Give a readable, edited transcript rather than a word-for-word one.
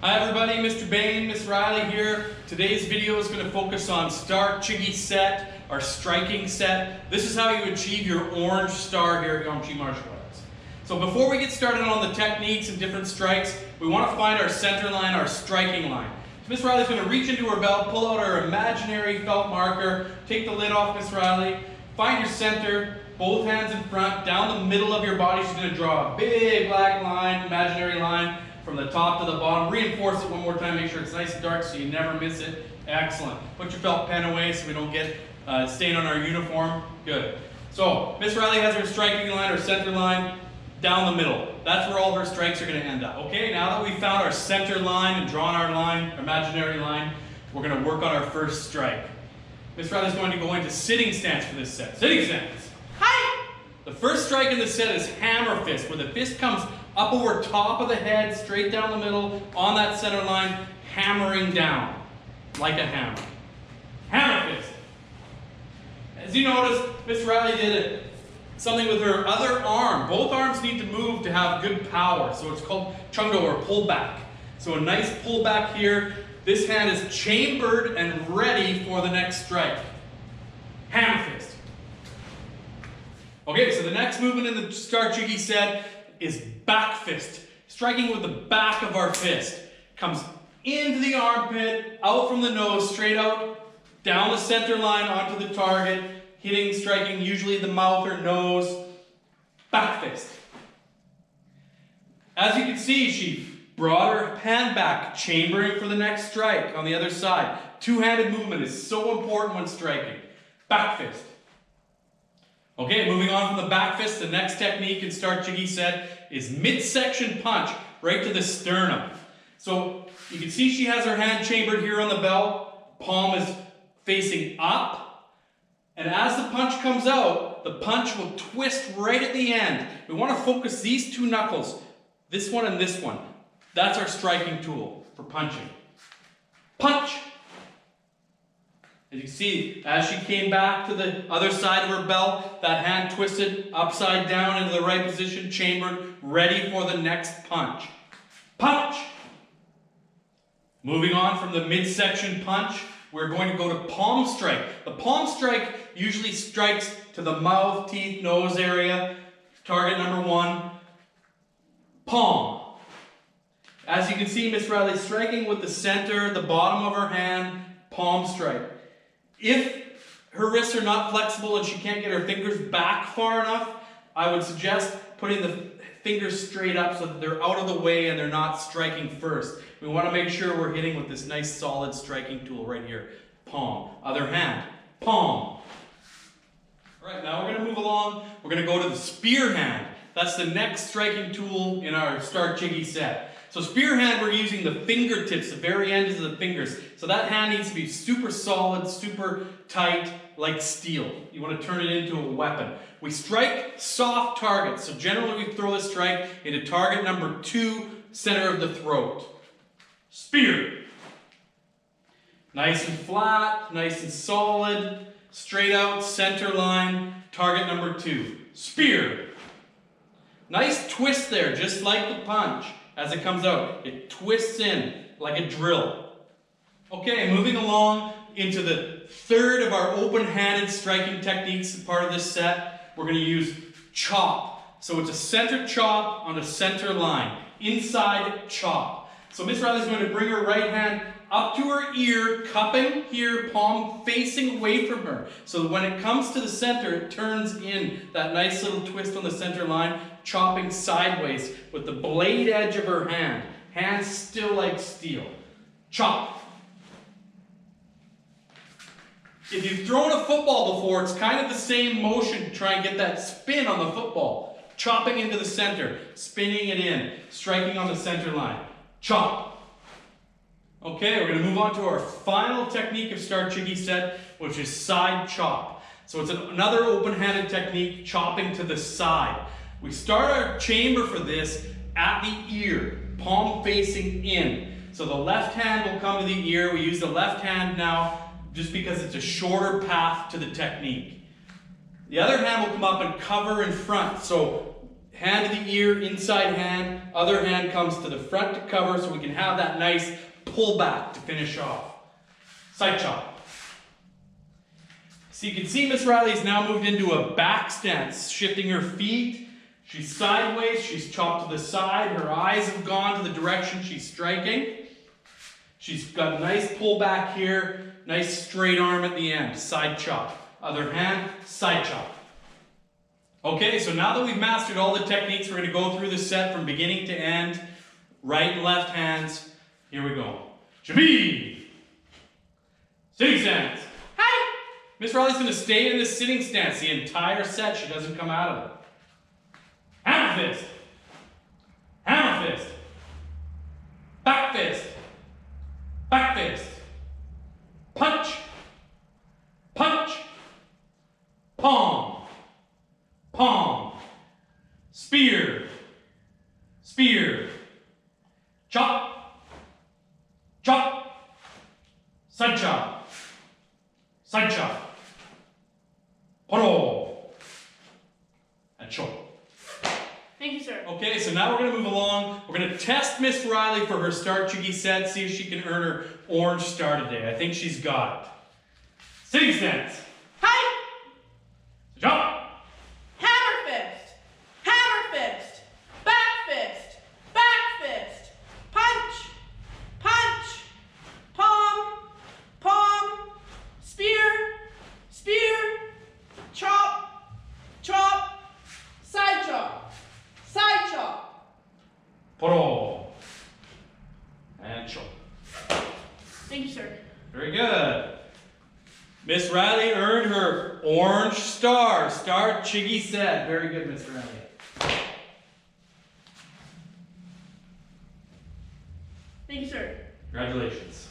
Hi everybody, Mr. Bain, Miss Riley here. Today's video is going to focus on Star Chigi set, our striking set. This is how you achieve your orange star here at Chigi Martial Arts. So before we get started on the techniques and different strikes, we want to find our center line, our striking line. So Miss Riley's going to reach into her belt, pull out our imaginary felt marker, take the lid off Miss Riley, find your center, both hands in front, down the middle of your body. She's going to draw a big black line, imaginary line, from the top to the bottom. Reinforce it one more time, make sure it's nice and dark so you never miss it. Excellent. Put your felt pen away so we don't get stain on our uniform. Good. So, Miss Riley has her striking line, her center line, down the middle. That's where all of her strikes are going to end up. Okay, now that we've found our center line and drawn our line, imaginary line, we're going to work on our first strike. Miss Riley's going to go into sitting stance for this set. Sitting stance. Hi! The first strike in the set is hammer fist, where the fist comes up over top of the head, straight down the middle, on that center line, hammering down, like a hammer. Hammer fist. As you notice, Miss Riley did something with her other arm. Both arms need to move to have good power, so it's called chungdo or pullback. So a nice pullback here. This hand is chambered and ready for the next strike. Hammer fist. Okay, so the next movement in the Star Chigi set is back fist. Striking with the back of our fist. Comes into the armpit, out from the nose, straight out, down the center line onto the target, hitting, striking usually the mouth or nose. Back fist. As you can see, she brought her hand back, chambering for the next strike on the other side. Two-handed movement is so important when striking. Back fist. Okay, moving on from the back fist, the next technique in Star Chigi set is midsection punch, right to the sternum. So you can see she has her hand chambered here on the belt, palm is facing up, and as the punch comes out, the punch will twist right at the end. We want to focus these two knuckles, this one and this one. That's our striking tool for punching. Punch! As you see, as she came back to the other side of her belt, that hand twisted upside down into the right position, chambered, ready for the next punch. Punch! Moving on from the midsection punch, we're going to go to palm strike. The palm strike usually strikes to the mouth, teeth, nose area. Target number one, palm. As you can see, Miss Riley striking with the center, the bottom of her hand, palm strike. If her wrists are not flexible and she can't get her fingers back far enough, I would suggest putting the fingers straight up so that they're out of the way and they're not striking first. We want to make sure we're hitting with this nice solid striking tool right here. Palm. Other hand. Palm. Alright, now we're going to move along. We're going to go to the spear hand. That's the next striking tool in our Star Chigi set. So spear hand, we're using the fingertips, the very ends of the fingers. So that hand needs to be super solid, super tight, like steel. You want to turn it into a weapon. We strike soft targets. So generally we throw the strike into target number 2, center of the throat. Spear. Nice and flat, nice and solid, straight out, center line, target number 2. Spear. Nice twist there, just like the punch. As it comes out, it twists in like a drill. Okay, moving along into the third of our open-handed striking techniques, part of this set, we're going to use chop. So it's a center chop on a center line, inside chop. So Miss Riley's going to bring her right hand up to her ear, cupping here, palm facing away from her. So when it comes to the center, it turns in that nice little twist on the center line, chopping sideways with the blade edge of her hand. Hand still like steel. Chop. If you've thrown a football before, it's kind of the same motion to try and get that spin on the football. Chopping into the center, spinning it in, striking on the center line. Chop. Okay, we're going to move on to our final technique of Star Chigi set, which is side chop. So it's another open-handed technique, chopping to the side. We start our chamber for this at the ear, palm facing in. So the left hand will come to the ear. We use the left hand now just because it's a shorter path to the technique. The other hand will come up and cover in front. So hand to the ear, inside hand, other hand comes to the front to cover so we can have that nice pull back to finish off. Side chop. So you can see Miss Riley's now moved into a back stance, shifting her feet. She's sideways, she's chopped to the side, her eyes have gone to the direction she's striking. She's got a nice pull back here, nice straight arm at the end, side chop. Other hand, side chop. Okay, so now that we've mastered all the techniques, we're going to go through the set from beginning to end. Right and left hands. Here we go. Chigi! Sitting stance. Hi! Miss Riley's going to stay in this sitting stance the entire set. She doesn't come out of it. Hammer fist. Hammer fist. Back fist. Back fist. Punch. Punch. Palm. Palm. Spear. Spear. Chop. Chop. Side chop. Side chop. Poro. And chop. Thank you, sir. Okay, so now we're going to move along. We're going to test Miss Riley for her Start Chigi set, see if she can earn her orange star today. I think she's got it. Sitting stance. Hi! Jump. Hammer fist. Hammer fist. Back fist. Back fist. Punch. Punch. Palm. Palm. Spear. Spear. Chop. Chop. Side chop. Side chop. Poro. And chop. Thank you, sir. Very good. Miss Riley earned her orange star. Start Chigi set. Very good, Miss Riley. Thank you, sir. Congratulations.